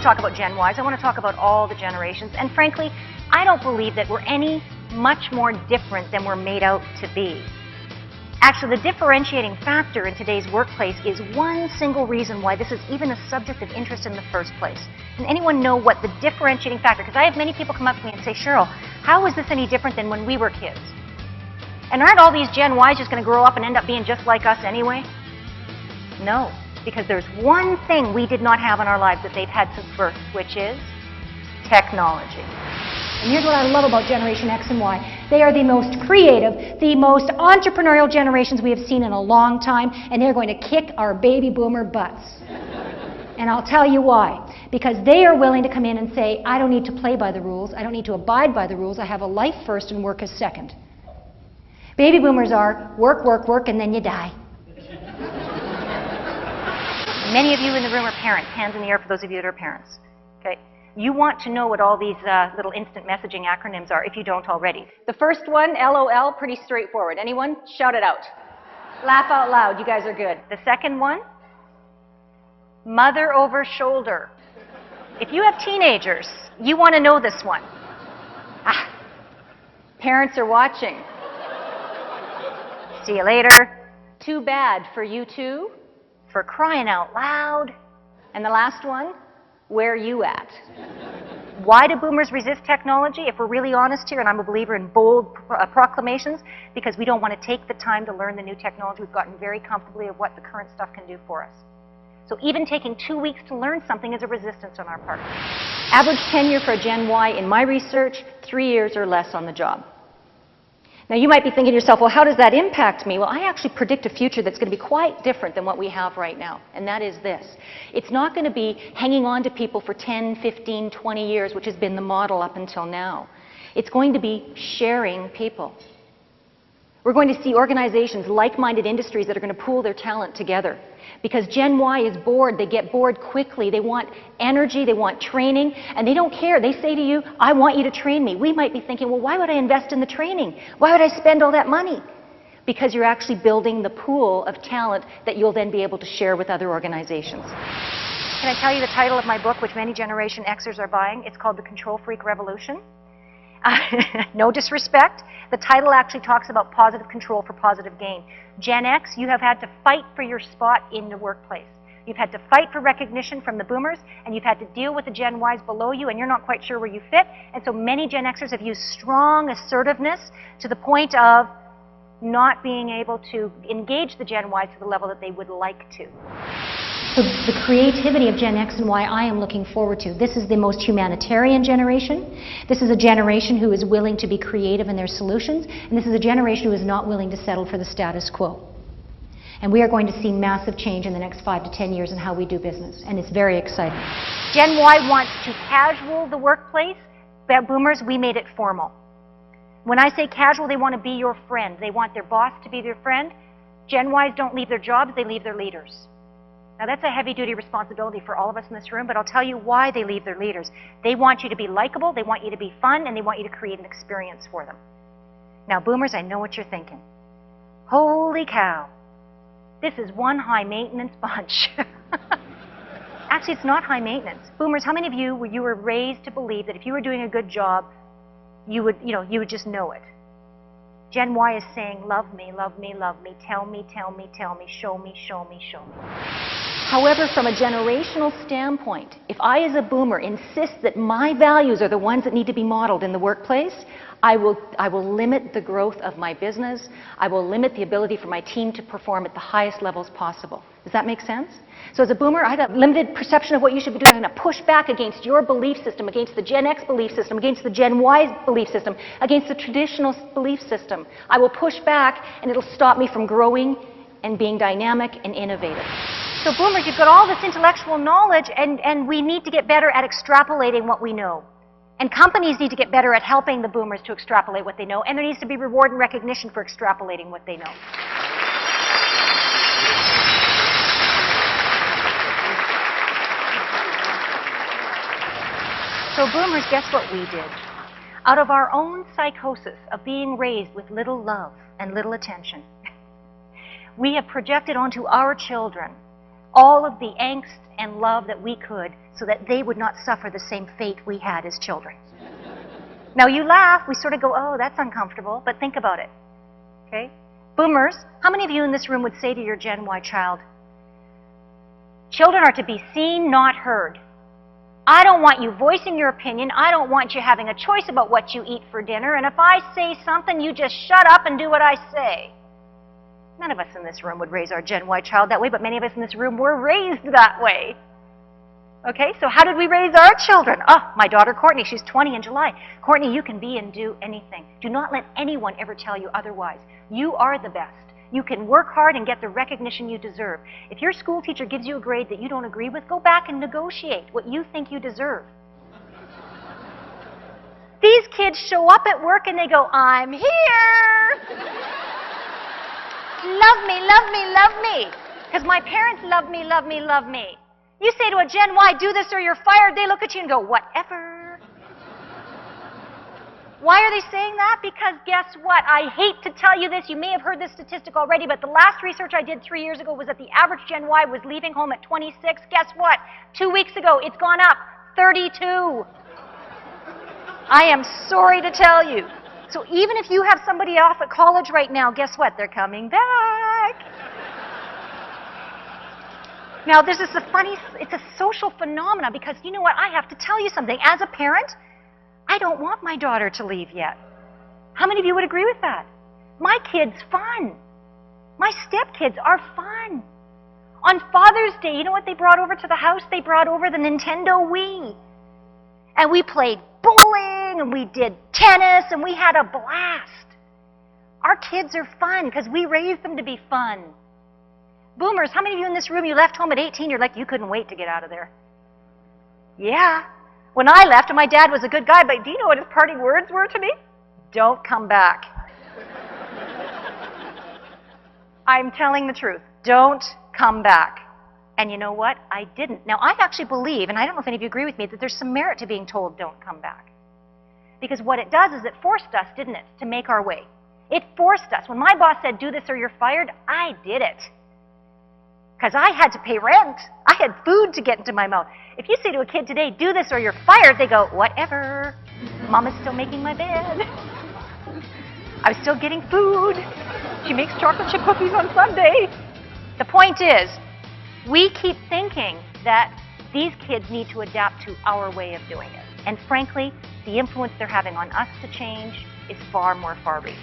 talk about Gen Ys. I want to talk about all the generations. And frankly, I don't believe that we're any much more different than we're made out to be. Actually, the differentiating factor in today's workplace is one single reason why this is even a subject of interest in the first place. Can anyone know what the differentiating factor? Because I have many people come up to me and say, Cheryl, how is this any different than when we were kids? And aren't all these Gen Ys just going to grow up and end up being just like us anyway? No, because there's one thing we did not have in our lives that they've had since birth, which is technology. And here's what I love about Generation X and Y. They are the most creative, the most entrepreneurial generations we have seen in a long time, and they're going to kick our baby boomer butts. And I'll tell you why. Because they are willing to come in and say, I don't need to play by the rules, I don't need to abide by the rules, I have a life first and work as second. Baby boomers are work, work, work, and then you die. Many of you in the room are parents. Hands in the air for those of you that are parents. Okay? You want to know what all these little instant messaging acronyms are if you don't already. The first one, LOL, pretty straightforward. Anyone? Shout it out. Laugh out loud. You guys are good. The second one, mother over shoulder. If you have teenagers, you want to know this one. Parents are watching. See you later. Too bad for you too. For crying out loud. And the last one, where you at? Why do boomers resist technology? If we're really honest here, and I'm a believer in bold proclamations, because we don't want to take the time to learn the new technology. We've gotten very comfortably of what the current stuff can do for us. So even taking 2 weeks to learn something is a resistance on our part. Average tenure for a Gen Y in my research, 3 years or less on the job. Now you might be thinking to yourself, well, how does that impact me? Well, I actually predict a future that's going to be quite different than what we have right now, and that is this. It's not going to be hanging on to people for 10, 15, 20 years, which has been the model up until now. It's going to be sharing people. We're going to see organizations, like-minded industries that are going to pool their talent together. Because Gen Y is bored, they get bored quickly, they want energy, they want training, and they don't care. They say to you, I want you to train me. We might be thinking, well, why would I invest in the training? Why would I spend all that money? Because you're actually building the pool of talent that you'll then be able to share with other organizations. Can I tell you the title of my book, which many Generation Xers are buying? It's called The Control Freak Revolution. No disrespect. The title actually talks about positive control for positive gain. Gen X, you have had to fight for your spot in the workplace. You've had to fight for recognition from the boomers, and you've had to deal with the Gen Ys below you, and you're not quite sure where you fit. And so many Gen Xers have used strong assertiveness to the point of not being able to engage the Gen Ys to the level that they would like to. So the creativity of Gen X and Y I am looking forward to. This is the most humanitarian generation. This is a generation who is willing to be creative in their solutions. And this is a generation who is not willing to settle for the status quo. And we are going to see massive change in the next 5 to 10 years in how we do business. And it's very exciting. Gen Y wants to casual the workplace. Boomers, we made it formal. When I say casual, they want to be your friend. They want their boss to be their friend. Gen Ys don't leave their jobs, they leave their leaders. Now that's a heavy-duty responsibility for all of us in this room, but I'll tell you why they leave their leaders. They want you to be likable, they want you to be fun, and they want you to create an experience for them. Now boomers, I know what you're thinking. Holy cow, this is one high-maintenance bunch. Actually, it's not high maintenance. Boomers, how many of you were raised to believe that if you were doing a good job, you would just know it? Gen Y is saying, love me, love me, love me, tell me, tell me, tell me, show me, show me, show me. However, from a generational standpoint, if I as a boomer insist that my values are the ones that need to be modeled in the workplace, I will limit the growth of my business. I will limit the ability for my team to perform at the highest levels possible. Does that make sense? So as a boomer, I have a limited perception of what you should be doing. I'm going to push back against your belief system, against the Gen X belief system, against the Gen Y belief system, against the traditional belief system. I will push back, and it'll stop me from growing and being dynamic and innovative. So boomers, you've got all this intellectual knowledge, and we need to get better at extrapolating what we know. And companies need to get better at helping the boomers to extrapolate what they know, and there needs to be reward and recognition for extrapolating what they know. So boomers, guess what we did? Out of our own psychosis of being raised with little love and little attention, we have projected onto our children all of the angst and love that we could so that they would not suffer the same fate we had as children. Now you laugh, we sort of go, oh, that's uncomfortable, but think about it, okay? Boomers, how many of you in this room would say to your Gen Y child, children are to be seen, not heard. I don't want you voicing your opinion. I don't want you having a choice about what you eat for dinner. And if I say something, you just shut up and do what I say. None of us in this room would raise our Gen Y child that way, but many of us in this room were raised that way. Okay, so how did we raise our children? Oh, my daughter Courtney, she's 20 in July. Courtney, you can be and do anything. Do not let anyone ever tell you otherwise. You are the best. You can work hard and get the recognition you deserve. If your school teacher gives you a grade that you don't agree with, go back and negotiate what you think you deserve. These kids show up at work and they go, I'm here! Love me, love me, love me. Because my parents love me, love me, love me. You say to a Gen Y, do this or you're fired, they look at you and go, whatever. Why are they saying that? Because guess what? I hate to tell you this. You may have heard this statistic already, but the last research I did 3 years ago was that the average Gen Y was leaving home at 26. Guess what? 2 weeks ago, it's gone up 32. I am sorry to tell you. So even if you have somebody off at college right now, guess what? They're coming back. Now, this is it's a social phenomena because you know what? I have to tell you something. As a parent, I don't want my daughter to leave yet. How many of you would agree with that? My kid's fun. My stepkids are fun. On Father's Day, you know what they brought over to the house? They brought over the Nintendo Wii. And we played bowling, and we did tennis, and we had a blast. Our kids are fun because we raised them to be fun. Boomers, how many of you in this room, you left home at 18, you're like, you couldn't wait to get out of there? Yeah. When I left, and my dad was a good guy, but do you know what his parting words were to me? Don't come back. I'm telling the truth. Don't come back. And you know what? I didn't. Now, I actually believe, and I don't know if any of you agree with me, that there's some merit to being told don't come back. Because what it does is it forced us, didn't it, to make our way. It forced us. When my boss said, do this or you're fired, I did it. Because I had to pay rent. I had food to get into my mouth. If you say to a kid today, do this or you're fired, they go, whatever. Mama's still making my bed. I'm still getting food. She makes chocolate chip cookies on Sunday. The point is, we keep thinking that these kids need to adapt to our way of doing it. And frankly, the influence they're having on us to change is far more far-reaching.